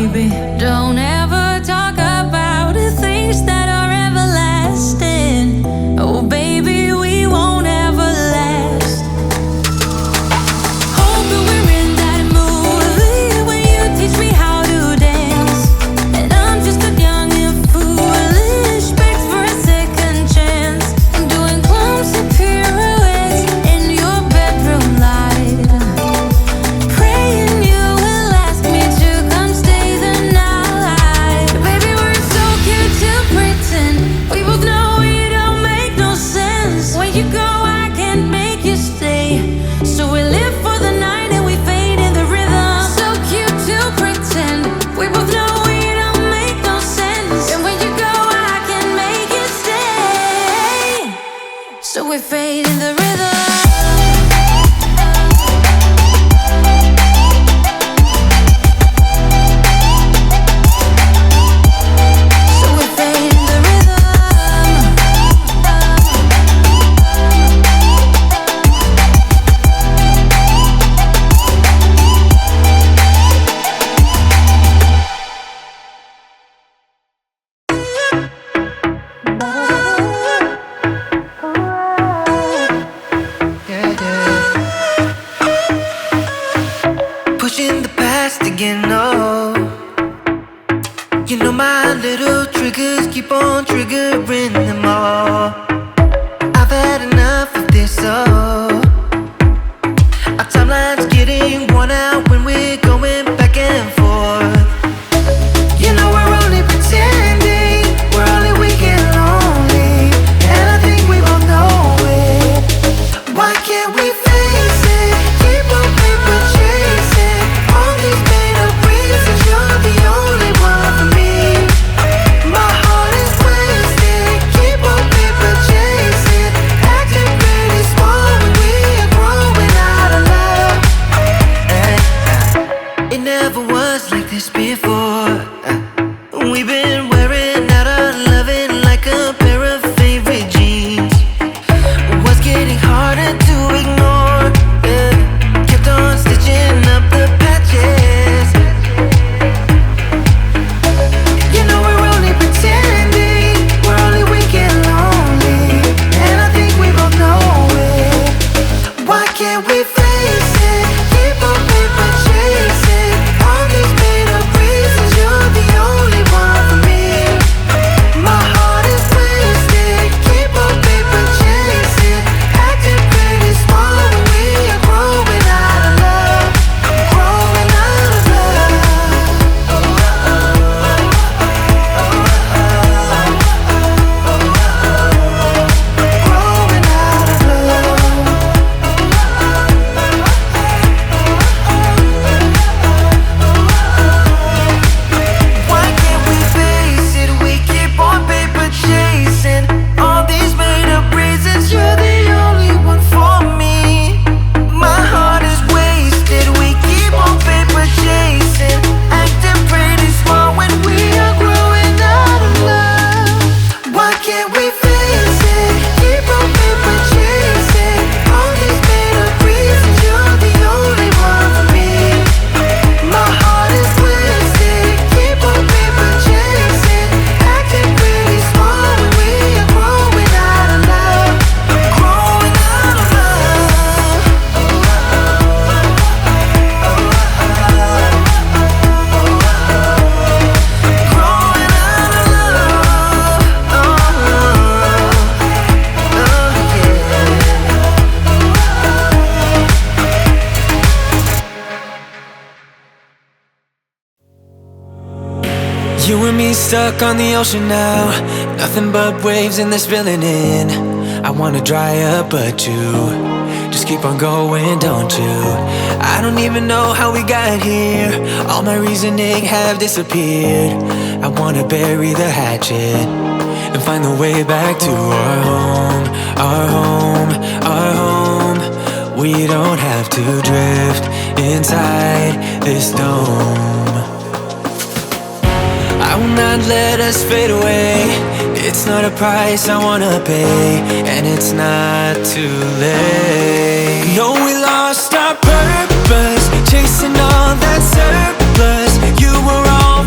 baby. Don't ever talk about the things that are everlasting. Oh, baby, we won't ever last. Hope that we're in that mood when you teach me how to dance. And I'm just a young and foolish, begs for a second chance. I'm doing clumsy pirouettes in your bedroom light, praying you will ask me to come stay the night. Baby, we're so cute to pretend. We both know it don't make no sense. When you go, I can't make you stay. So we live for the night and we fade in the rhythm. So cute to pretend. We both know it don't make no sense. And when you go, I can't make you stay. So we fade in the rhythm. So we fade in the rhythm. Pushing the past again, oh. You know my little triggers keep on triggering them all. I've had enough of this, oh. Our timeline's getting worn out when we're going back and forth. You know we're only pretending, we're only weak and lonely, and I think we both know it. Why can't we face it? Keep on paper chasing all these made up reasons. You're the only one for me. My heart is wasted. Keep on paper chasing, acting pretty small when we are growing out of love. It never was like this before. We've been wearing out our loving like a pair of favorite jeans. Was getting harder to ignore, yeah. Kept on stitching up the patches. You know we're only pretending, we're only weak and lonely, and I think we both know it. Why can't we face it? Keep on paper chasing all these made up reasons. You're the only one for me. My heart is wasted. Keep on paper chasing, acting pretty small when we are growing out of love. Growing out of love. Growing out of love. Why can't we face it? We keep on paper chasing all these made up reasons. You're the only one for me. My heart is wasted. We keep on paper chasing, acting pretty small when we are growing out of love. Why can't we face it? Keep on paper chasing all these made up reasons. You're the only one for me. My heart is wasted. Keep on paper chasing, acting pretty small when we are growing out of love. Growing out of love. Growing out of love. You and me stuck on the ocean now, nothing but waves and they're spilling in. I wanna dry up but you just keep on going, don't you? I don't even know how we got here, all my reasoning have disappeared. I wanna bury the hatchet and find the way back to our home, our home, our home. We don't have to drift inside this dome. I will not let us fade away. It's not a price I wanna pay, and it's not too late. No, we lost our purpose, chasing all that surplus. You were all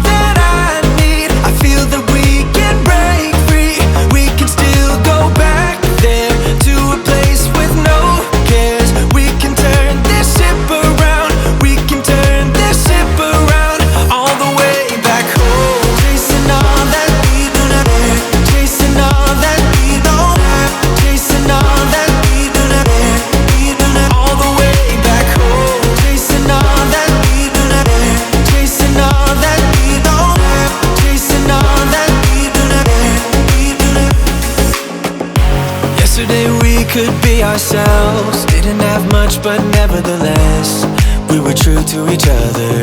ourselves. Didn't have much, but nevertheless, we were true to each other.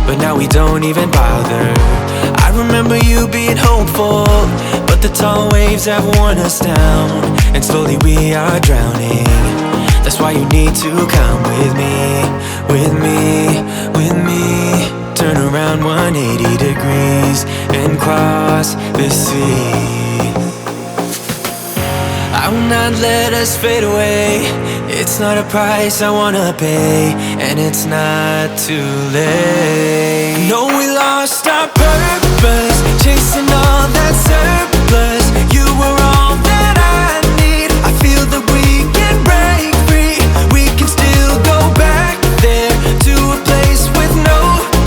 But now we don't even bother. I remember you being hopeful, but the tall waves have worn us down, and slowly we are drowning. That's why you need to come with me, with me, with me. Turn around 180 degrees and cross the sea. I will not let us fade away. It's not a price I wanna pay, and it's not too late. No, we lost our purpose, chasing all that surplus. You were all that I need. I feel that we can break free. We can still go back there to a place with no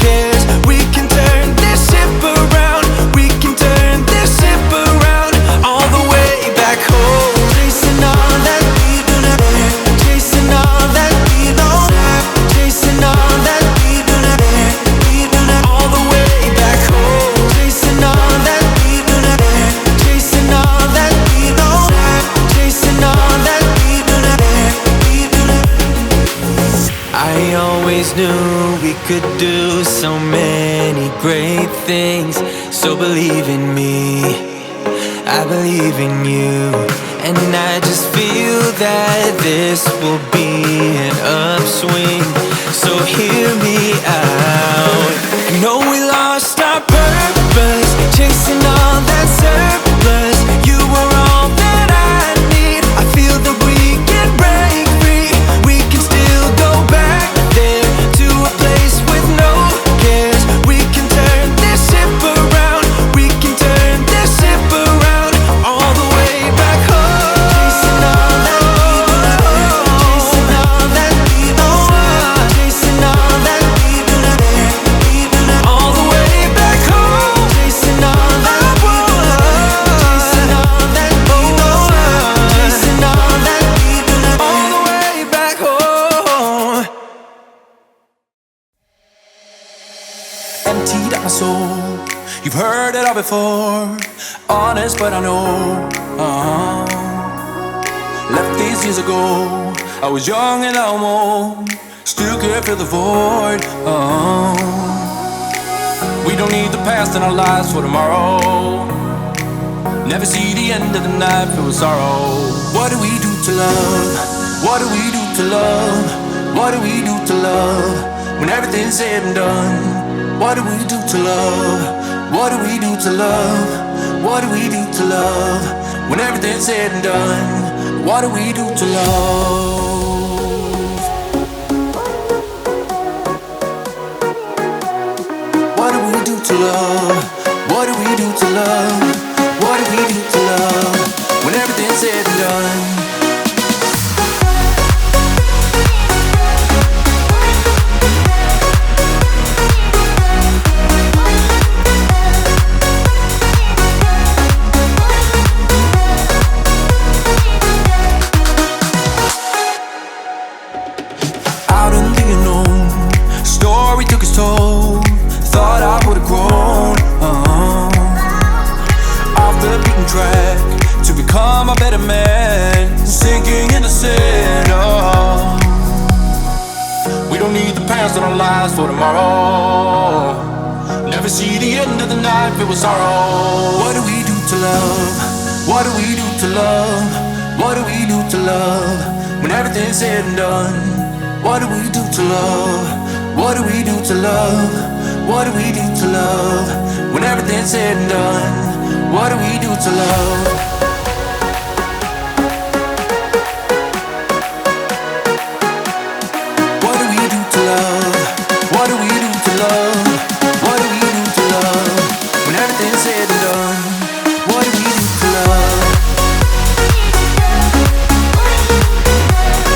cares. We can turn this ship around. We can turn this ship around all the way back home. Chasing all that we do not care. Chasing all that we don't have. Chasing all that we do not care. We do not all the way back home. Chasing all that we do not care. Chasing all that we don't have. Chasing all that we do not care. We do not. I always knew we could do so many great things. So believe in me, I believe in you, and I just feel that this will be an upswing. So hear me out. I know we lost our purpose, chasing all that surplus. You were all that I need. I feel that we can break free. We can still go back there to a place with no cares. We can turn this ship around. We can turn this ship around all the way back home. Chasing all that we do not care. Chasing all that we don't want. Chasing all that we do not care. We do not all the way back home. Chasing all that we do not care. Chasing all that we don't want. Chasing all that we do not care. All the way back home. Emptied out my soul. You've heard it all before. Honest, but I know. Left these years ago. I was young and almost still can't fill the void. We don't need the past in our lives for tomorrow. Never see the end of the night filled with sorrow. What do we do to love? What do we do to love? What do we do to love when everything's said and done? What do we do to love? What do we do to love? What do we do to love when everything's said and done? What do we do to love? What do we do to love? What do we do to love? What do we do to love when everything's said and done? Out in the unknown, story took its toll. Thought I would've grown off the beaten track to become a better man, sinking in the sin. We don't need the past in our lives for tomorrow. Never see the end of the night filled with sorrow. What do we do to love? What do we do to love? What do we do to love when everything's said and done? What do we do to love? What do we do to love? What do we do to love when everything's said and done? What do we do to love?